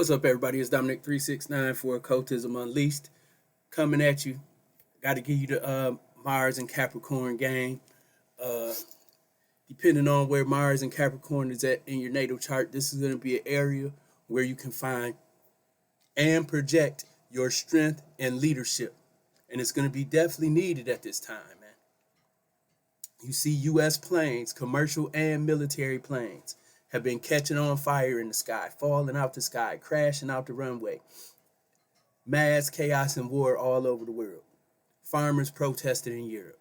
What's up, everybody? It's Dominic 369 for Occultism Unleashed, coming at you. Got to give you the Mars and Capricorn game. Uh, Depending on where Mars and Capricorn is at in your natal chart, this is going to be an area where you can find and project your strength and leadership. And it's going to be definitely needed at this time, man. You see U.S. planes, commercial and military planes, have been catching on fire in the sky, falling out the sky, crashing out the runway. Mass chaos and war all over the world. Farmers protested in Europe.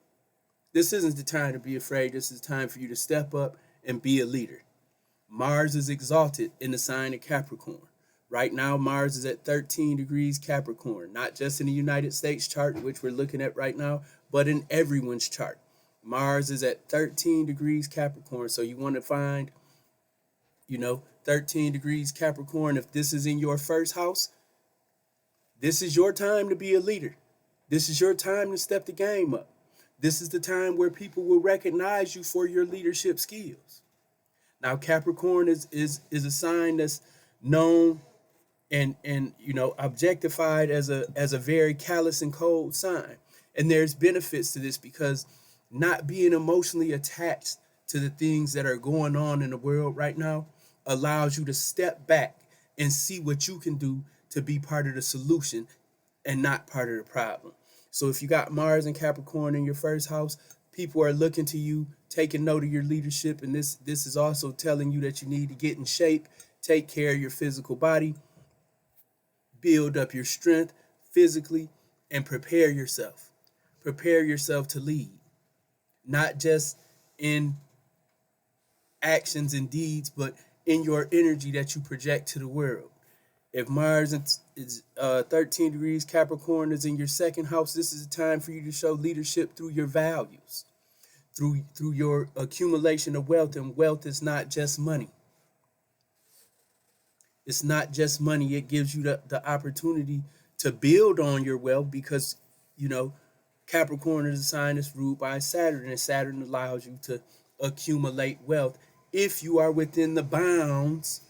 This isn't the time to be afraid. This is the time for you to step up and be a leader. Mars is exalted in the sign of Capricorn. Right now, Mars is at 13 degrees Capricorn, not just in the United States chart, which we're looking at right now, but in everyone's chart. Mars is at 13 degrees Capricorn, so you want to find 13 degrees Capricorn. If this is in your first house, this is your time to be a leader. This is your time to step the game up. This is the time where people will recognize you for your leadership skills. Now, Capricorn is a sign that's known and objectified as a very callous and cold sign. And there's benefits to this because not being emotionally attached to the things that are going on in the world right now allows you to step back and see what you can do to be part of the solution and not part of the problem. So if you got Mars and Capricorn in your first house, people are looking to you, taking note of your leadership, and this is also telling you that you need to get in shape, take care of your physical body, build up your strength physically, and prepare yourself. Prepare yourself to lead, not just in actions and deeds, but in your energy that you project to the world. If Mars is 13 degrees Capricorn is in your second house, this is a time for you to show leadership through your values, through your accumulation of wealth. And wealth is not just money. It's not just money. It gives you the opportunity to build on your wealth because, Capricorn is a sign that's ruled by Saturn, and Saturn allows you to accumulate wealth if you are within the bounds.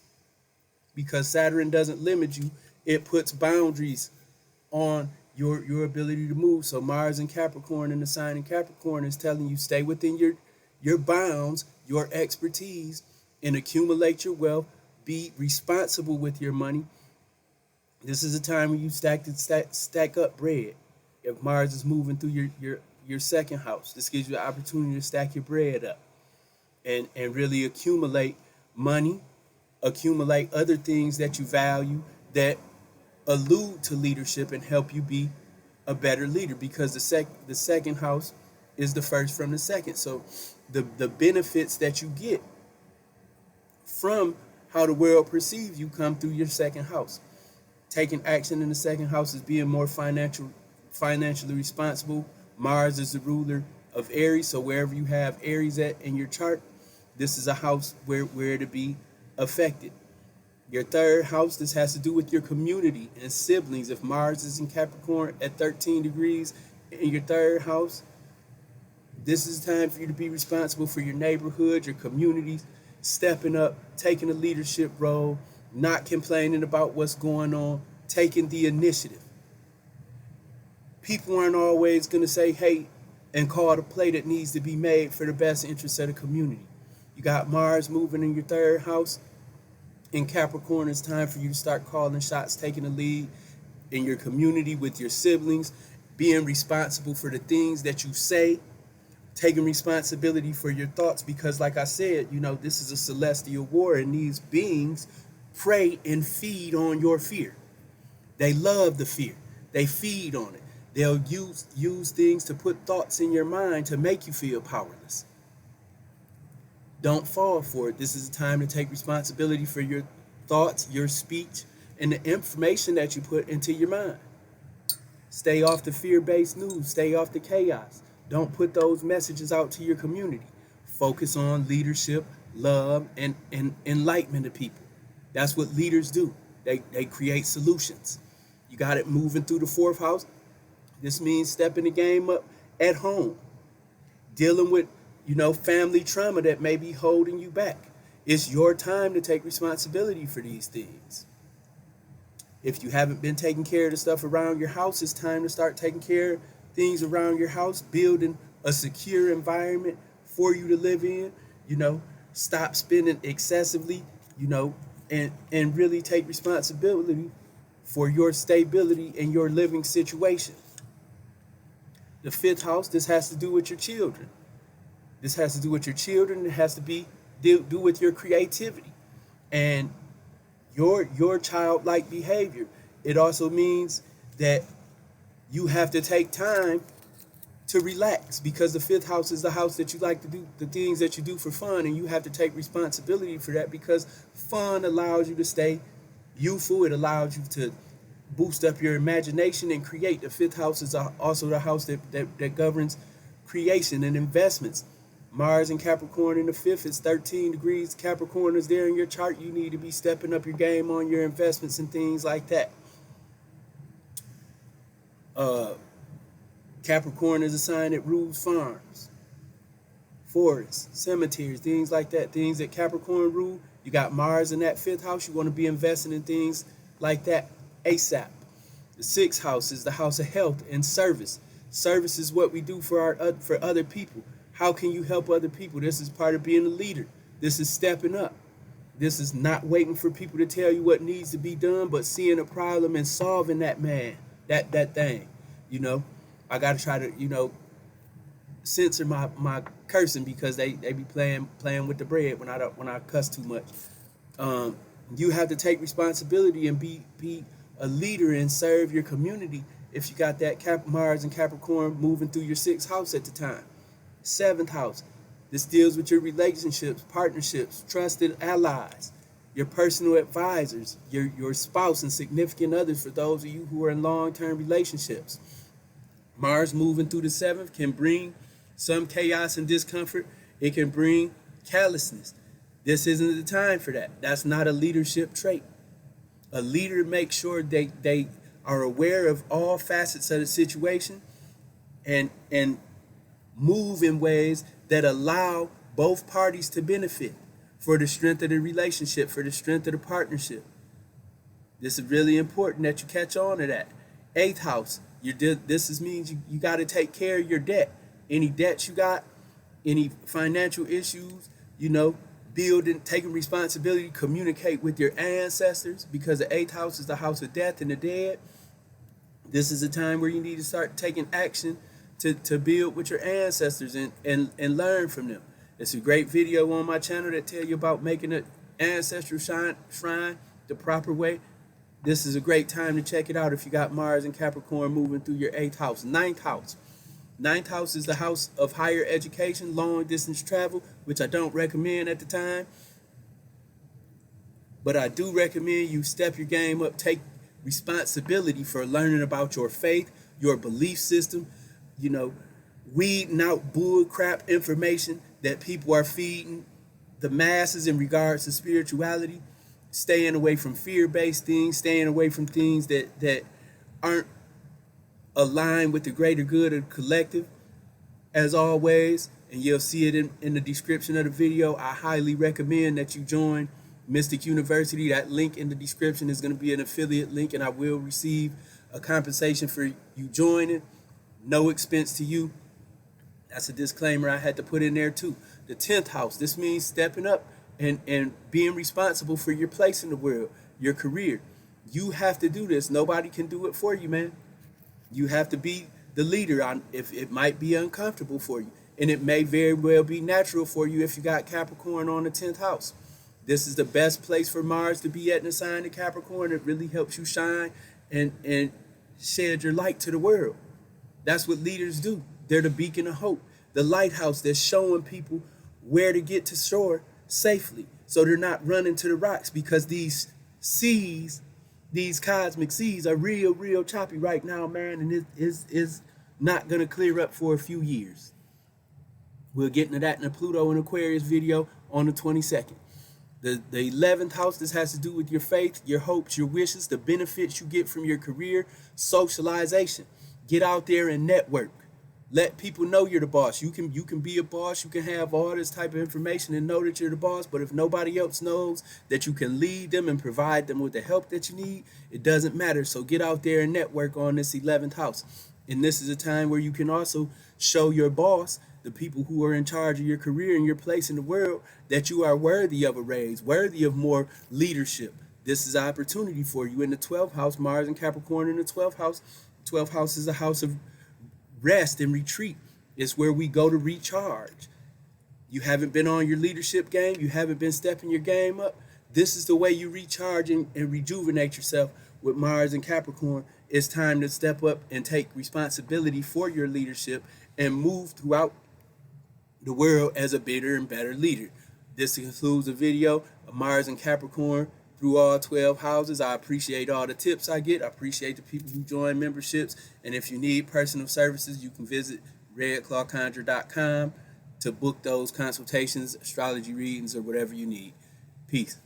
Because Saturn doesn't limit you, it puts boundaries on your ability to move. So Mars and Capricorn in the sign of Capricorn is telling you stay within your bounds, your expertise, and accumulate your wealth. Be responsible with your money. This is a time when you stack up bread. If Mars is moving through your second house, this gives you the opportunity to stack your bread up and really accumulate money. Accumulate other things that you value that allude to leadership and help you be a better leader, because the second house is the first from the second. So the benefits that you get from how the world perceives you come through your second house. Taking action in the second house is being more financially responsible. Mars is the ruler of Aries, so wherever you have Aries at in your chart, this is a house where to be affected. Your third house, this has to do with your community and siblings. If Mars is in Capricorn at 13 degrees in your third house, this is time for you to be responsible for your neighborhood, your communities, stepping up, taking a leadership role, not complaining about what's going on, taking the initiative. People aren't always going to say, hey, and call the play that needs to be made for the best interest of the community. You got Mars moving in your third house. In Capricorn, it's time for you to start calling shots, taking the lead in your community with your siblings, being responsible for the things that you say, taking responsibility for your thoughts, because like I said, this is a celestial war, and these beings prey and feed on your fear. They love the fear. They feed on it. They'll use things to put thoughts in your mind to make you feel powerless. Don't fall for it. This is a time to take responsibility for your thoughts, your speech, and the information that you put into your mind. Stay off the fear-based news. Stay off the chaos. Don't put those messages out to your community. Focus on leadership, love, and enlightenment of people. That's what leaders do. They create solutions. You got it moving through the fourth house. This means stepping the game up at home. Dealing with family trauma that may be holding you back. It's your time to take responsibility for these things. If you haven't been taking care of the stuff around your house, it's time to start taking care of things around your house, building a secure environment for you to live in. You know, stop spending excessively, you know, and really take responsibility for your stability and your living situation. The fifth house, this has to do with your children. This has to do with your children. It has to do with your creativity and your childlike behavior. It also means that you have to take time to relax, because the fifth house is the house that you like to do the things that you do for fun, and you have to take responsibility for that, because fun allows you to stay youthful. It allows you to boost up your imagination and create. The fifth house is also the house that governs creation and investments. Mars and Capricorn in the fifth is 13 degrees. Capricorn is there in your chart. You need to be stepping up your game on your investments and things like that. Capricorn is a sign that rules farms, forests, cemeteries, things like that. Things that Capricorn rule. You got Mars in that fifth house. You want to be investing in things like that ASAP. The sixth house is the house of health and service. Service is what we do for other people. How can you help other people? This is part of being a leader. This is stepping up. This is not waiting for people to tell you what needs to be done, but seeing a problem and solving that thing. You know, I got to try to, you know, censor my cursing, because they be playing with the bread when I cuss too much. You have to take responsibility and be a leader and serve your community if you got that Mars and Capricorn moving through your sixth house at the time. Seventh house, this deals with your relationships, partnerships, trusted allies, your personal advisors, your spouse and significant others, for those of you who are in long-term relationships. Mars moving through the seventh can bring some chaos and discomfort. It can bring callousness. This isn't the time for that. That's not a leadership trait. A leader makes sure they are aware of all facets of the situation and move in ways that allow both parties to benefit, for the strength of the relationship, for the strength of the partnership. This is really important that you catch on to that. Eighth house, this means you got to take care of your debt. Any debts you got, any financial issues, you know, building, taking responsibility, communicate with your ancestors, because the eighth house is the house of death and the dead. This is a time where you need to start taking action to build with your ancestors and learn from them. It's a great video on my channel that tell you about making an ancestral shrine the proper way. This is a great time to check it out if you got Mars and Capricorn moving through your eighth house. Ninth house. Ninth house is the house of higher education, long distance travel, which I don't recommend at the time. But I do recommend you step your game up, take responsibility for learning about your faith, your belief system, you know, weeding out bull crap information that people are feeding the masses in regards to spirituality, staying away from fear-based things, staying away from things that aren't aligned with the greater good of the collective. As always, and you'll see it in the description of the video, I highly recommend that you join Mystic University. That link in the description is going to be an affiliate link, and I will receive a compensation for you joining. No expense to you. That's a disclaimer I had to put in there too. The 10th house, this means stepping up and being responsible for your place in the world, your career. You have to do this. Nobody can do it for you, man. You have to be the leader. If it might be uncomfortable for you, and it may very well be natural for you if you got Capricorn on the 10th house. This is the best place for Mars to be at in the sign of Capricorn. It really helps you shine and shed your light to the world. That's what leaders do. They're the beacon of hope, the lighthouse that's showing people where to get to shore safely, so they're not running to the rocks, because these seas, these cosmic seas, are real choppy right now, man, and it is not going to clear up for a few years. We'll get into that in the Pluto and Aquarius video on the 22nd. The 11th house, this has to do with your faith, your hopes, your wishes, the benefits you get from your career, socialization. Get out there and network. Let people know you're the boss. You can be a boss. You can have all this type of information and know that you're the boss. But if nobody else knows that you can lead them and provide them with the help that you need, it doesn't matter. So get out there and network on this 11th house. And this is a time where you can also show your boss, the people who are in charge of your career and your place in the world, that you are worthy of a raise, worthy of more leadership. This is an opportunity for you. In the 12th house, Mars and Capricorn in the 12th house. 12th house is a house of rest and retreat. It's where we go to recharge. You haven't been on your leadership game. You haven't been stepping your game up. This is the way you recharge and rejuvenate yourself with Mars and Capricorn. It's time to step up and take responsibility for your leadership and move throughout the world as a bigger and better leader. This concludes the video of Mars and Capricorn through all 12 houses. I appreciate all the tips I get. I appreciate the people who join memberships. And if you need personal services, you can visit redclawconjure.com to book those consultations, astrology readings, or whatever you need. Peace.